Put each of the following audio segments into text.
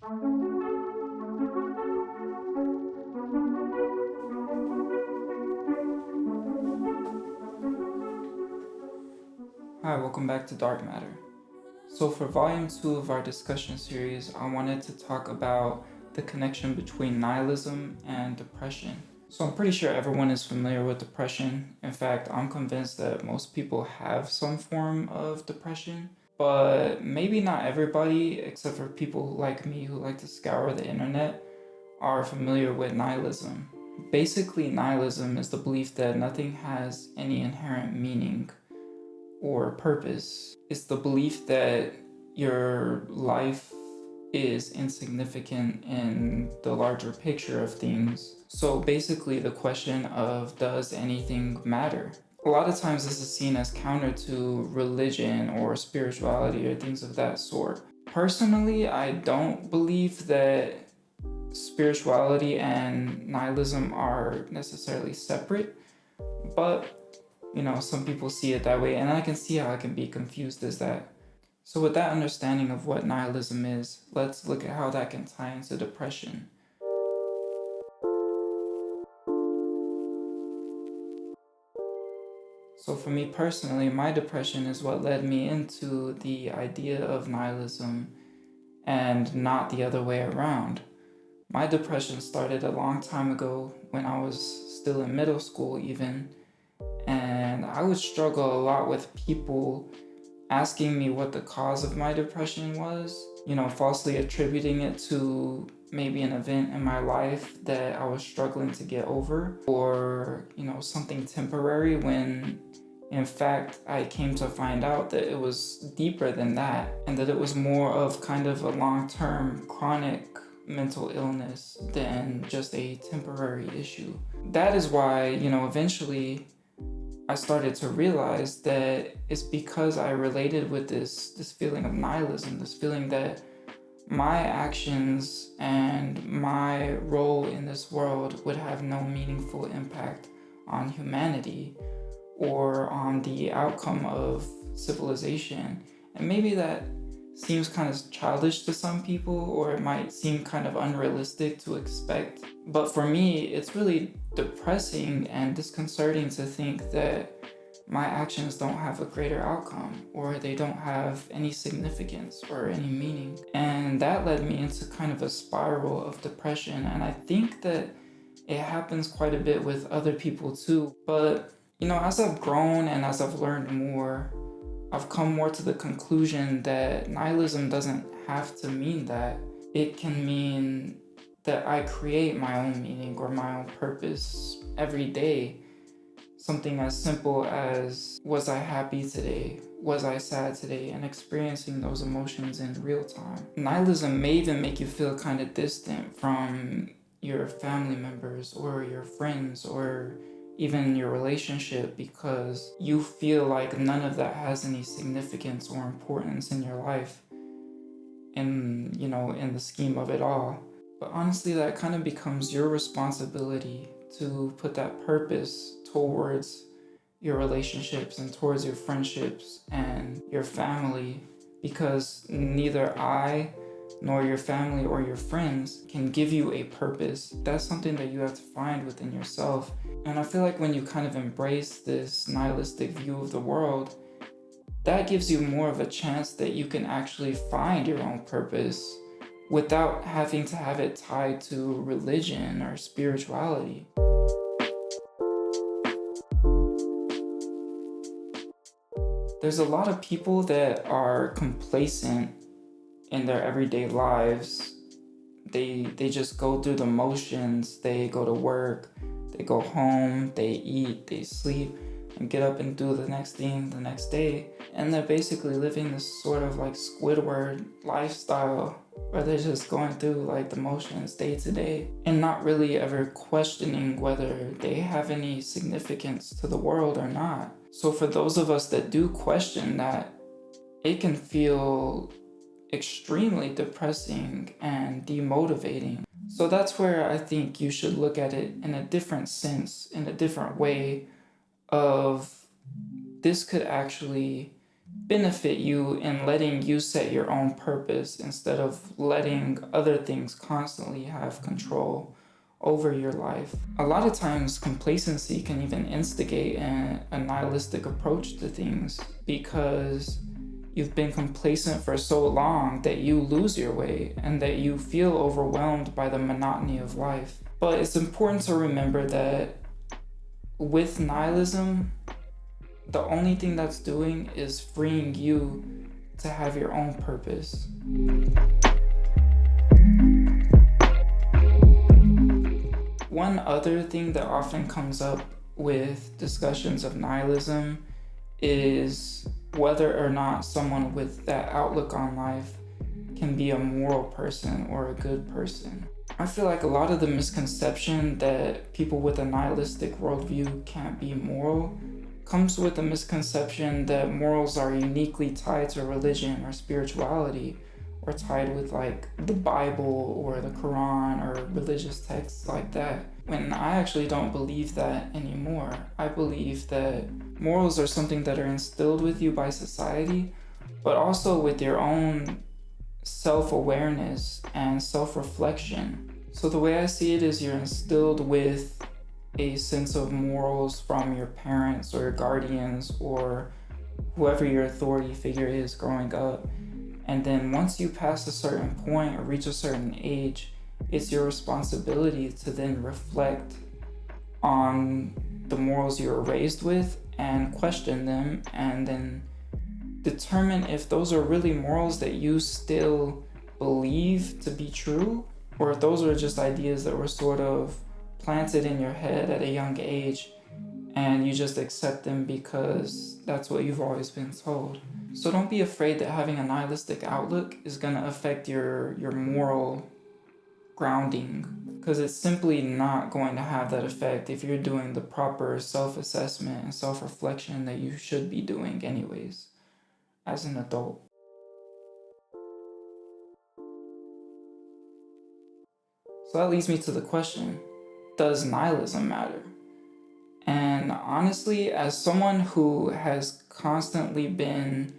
Hi, welcome back to Dark Matter. So, for volume 2 of our discussion series, I wanted to talk about the connection between nihilism and depression. So, I'm pretty sure everyone is familiar with depression. In fact, I'm convinced that most people have some form of depression, but maybe not everybody, except for people like me who like to scour the internet, are familiar with nihilism. Basically, nihilism is the belief that nothing has any inherent meaning or purpose. It's the belief that your life is insignificant in the larger picture of things. So basically, the question of does anything matter? A lot of times, this is seen as counter to religion or spirituality or things of that sort. Personally, I don't believe that spirituality and nihilism are necessarily separate, but some people see it that way, and I can see how I can be confused as that. So, with that understanding of what nihilism is, let's look at how that can tie into depression. So, for me personally, my depression is what led me into the idea of nihilism and not the other way around. My depression started a long time ago when I was still in middle school, even, and I would struggle a lot with people asking me what the cause of my depression was, falsely attributing it to maybe an event in my life that I was struggling to get over, or, something temporary, when in fact I came to find out that it was deeper than that, and that it was more of kind of a long-term chronic mental illness than just a temporary issue. That is why, eventually I started to realize that it's because I related with this feeling of nihilism, this feeling that my actions and my role in this world would have no meaningful impact on humanity or on the outcome of civilization. And maybe that seems kind of childish to some people, or it might seem kind of unrealistic to expect. But for me, it's really depressing and disconcerting to think that my actions don't have a greater outcome, or they don't have any significance or any meaning. And that led me into kind of a spiral of depression. And I think that it happens quite a bit with other people too. But, as I've grown and as I've learned more, I've come more to the conclusion that nihilism doesn't have to mean that. It can mean that I create my own meaning or my own purpose every day. Something as simple as, was I happy today? Was I sad today? And experiencing those emotions in real time. Nihilism may even make you feel kind of distant from your family members or your friends or even your relationship, because you feel like none of that has any significance or importance in your life, in the scheme of it all. But honestly, that kind of becomes your responsibility to put that purpose towards your relationships and towards your friendships and your family, because neither I nor your family or your friends can give you a purpose. That's something that you have to find within yourself. And I feel like when you kind of embrace this nihilistic view of the world, that gives you more of a chance that you can actually find your own purpose without having to have it tied to religion or spirituality. There's a lot of people that are complacent in their everyday lives. They just go through the motions. They go to work, they go home, they eat, they sleep, and get up and do the next thing the next day. And they're basically living this sort of like Squidward lifestyle where they're just going through like the motions day to day and not really ever questioning whether they have any significance to the world or not. So for those of us that do question that, it can feel extremely depressing and demotivating. So that's where I think you should look at it in a different sense, in a different way of, this could actually benefit you in letting you set your own purpose instead of letting other things constantly have control over your life. A lot of times, complacency can even instigate a nihilistic approach to things because you've been complacent for so long that you lose your way and that you feel overwhelmed by the monotony of life. But it's important to remember that with nihilism, the only thing that's doing is freeing you to have your own purpose. One other thing that often comes up with discussions of nihilism is whether or not someone with that outlook on life can be a moral person or a good person. I feel like a lot of the misconception that people with a nihilistic worldview can't be moral comes with the misconception that morals are uniquely tied to religion or spirituality, or tied with like the Bible or the Quran or religious texts like that. When I actually don't believe that anymore. I believe that morals are something that are instilled with you by society, but also with your own self-awareness and self-reflection. So the way I see it is you're instilled with a sense of morals from your parents or your guardians or whoever your authority figure is growing up. And then once you pass a certain point or reach a certain age, it's your responsibility to then reflect on the morals you were raised with and question them, and then determine if those are really morals that you still believe to be true, or if those are just ideas that were sort of planted in your head at a young age and you just accept them because that's what you've always been told. So don't be afraid that having a nihilistic outlook is going to affect your moral grounding, because it's simply not going to have that effect if you're doing the proper self-assessment and self-reflection that you should be doing anyways as an adult. So that leads me to the question, does nihilism matter? And honestly, as someone who has constantly been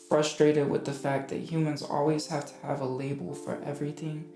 frustrated with the fact that humans always have to have a label for everything,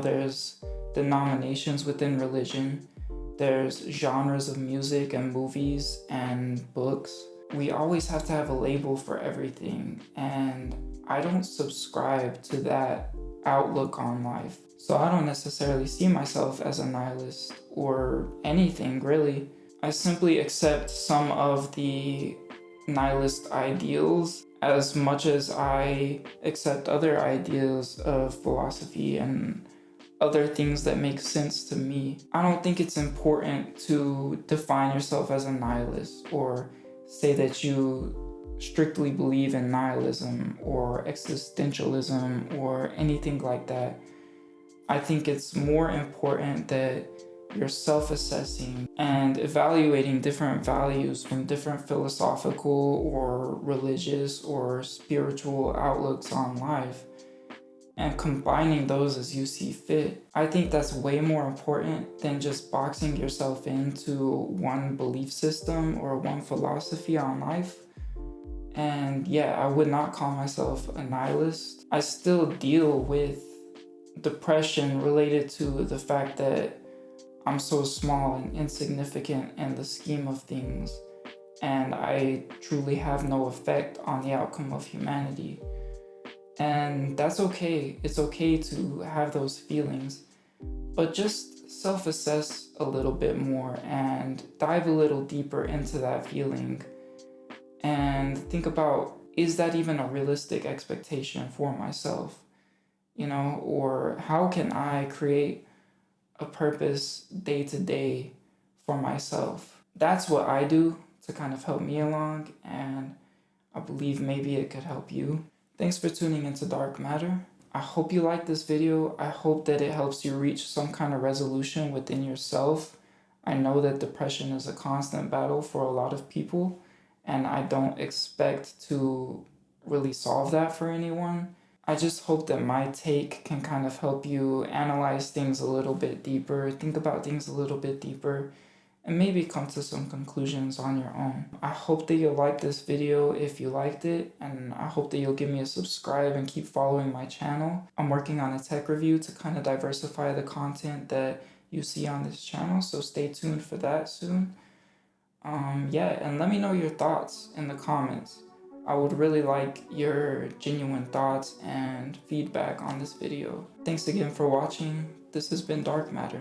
there's denominations within religion, there's genres of music and movies and books. We always have to have a label for everything, and I don't subscribe to that outlook on life. So I don't necessarily see myself as a nihilist or anything really. I simply accept some of the nihilist ideals as much as I accept other ideas of philosophy and other things that make sense to me. I don't think it's important to define yourself as a nihilist or say that you strictly believe in nihilism or existentialism or anything like that. I think it's more important that you're self-assessing and evaluating different values from different philosophical or religious or spiritual outlooks on life and combining those as you see fit. I think that's way more important than just boxing yourself into one belief system or one philosophy on life. And yeah, I would not call myself a nihilist. I still deal with depression related to the fact that I'm so small and insignificant in the scheme of things, and I truly have no effect on the outcome of humanity. And that's okay. It's okay to have those feelings, but just self-assess a little bit more and dive a little deeper into that feeling and think about, is that even a realistic expectation for myself? Or how can I create a purpose day to day for myself? That's what I do to kind of help me along, and I believe maybe it could help you. Thanks for tuning into Dark Matter. I hope you liked this video. I hope that it helps you reach some kind of resolution within yourself. I know that depression is a constant battle for a lot of people, and I don't expect to really solve that for anyone. I just hope that my take can kind of help you analyze things a little bit deeper, think about things a little bit deeper, and maybe come to some conclusions on your own. I hope that you'll like this video if you liked it, and I hope that you'll give me a subscribe and keep following my channel. I'm working on a tech review to kind of diversify the content that you see on this channel, so stay tuned for that soon. Yeah, and let me know your thoughts in the comments. I would really like your genuine thoughts and feedback on this video. Thanks again for watching. This has been Dark Matter.